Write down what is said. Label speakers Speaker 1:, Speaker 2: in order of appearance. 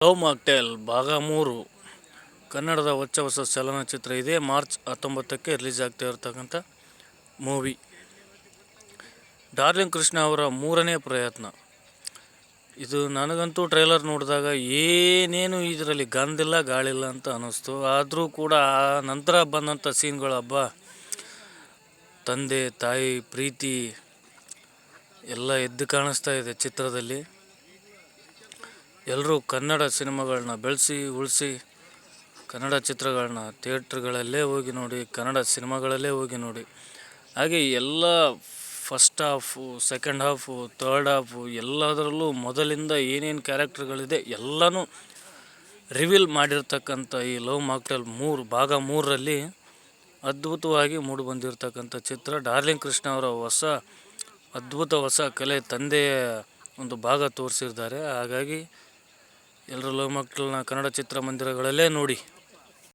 Speaker 1: Love mocktail ಭಾಗ 3 ಕನ್ನಡದ ಹೊಸ ಚಲನಚಿತ್ರ. ಇದೆ ಮಾರ್ಚ್ 19ಕ್ಕೆ ರಿಲೀಸ್ ಆಗ್ತಾ ಇರತಕ್ಕಂಥ ಮೂವಿ. ಡಾರ್ಲಿಂಗ್ ಕೃಷ್ಣ ಅವರ 3ನೇ ಪ್ರಯತ್ನ ಇದು. ನನಗಂತೂ ಟ್ರೈಲರ್ ನೋಡಿದಾಗ ಏನೇನು ಇದರಲ್ಲಿ ಗಂಧಿಲ್ಲ ಗಾಳಿಲ್ಲ ಅಂತ ಅನ್ನಿಸ್ತು. ಆದರೂ ಕೂಡ ಆ ನಂತರ ಬಂದಂಥ ಸೀನ್ಗಳು ಹಬ್ಬ, ತಂದೆ ತಾಯಿ ಪ್ರೀತಿ ಎಲ್ಲ ಎದ್ದು ಕಾಣಿಸ್ತಾ ಇದೆ ಚಿತ್ರದಲ್ಲಿ. ಎಲ್ಲರೂ ಕನ್ನಡ ಸಿನಿಮಾಗಳನ್ನ ಬೆಳೆಸಿ ಉಳಿಸಿ, ಕನ್ನಡ ಚಿತ್ರಗಳನ್ನ ಥಿಯೇಟ್ರ್ಗಳಲ್ಲೇ ಹೋಗಿ ನೋಡಿ, ಕನ್ನಡ ಸಿನಿಮಾಗಳಲ್ಲೇ ಹೋಗಿ ನೋಡಿ. ಹಾಗೆ ಎಲ್ಲ first half, second half, third half ಎಲ್ಲದರಲ್ಲೂ ಮೊದಲಿಂದ ಏನೇನು ಕ್ಯಾರೆಕ್ಟರ್ಗಳಿದೆ ಎಲ್ಲನೂ ರಿವೀಲ್ ಮಾಡಿರ್ತಕ್ಕಂಥ ಈ ಲವ್ ಮಾಕ್ಟೇಲ್ ಭಾಗ 3ರಲ್ಲಿ ಅದ್ಭುತವಾಗಿ ಮೂಡಿಬಂದಿರತಕ್ಕಂಥ ಚಿತ್ರ. ಡಾರ್ಲಿಂಗ್ ಕೃಷ್ಣ ಅವರ ಹೊಸ ಕಲೆ, ತಂದೆಯ ಒಂದು ಭಾಗ ತೋರಿಸಿದ್ದಾರೆ. ಹಾಗಾಗಿ ಎಲ್ಲರೂ ಲವ್ ಮಾಕ್ಟೇಲ್ನ ಕನ್ನಡ ಚಿತ್ರಮಂದಿರಗಳಲ್ಲೇ ನೋಡಿ.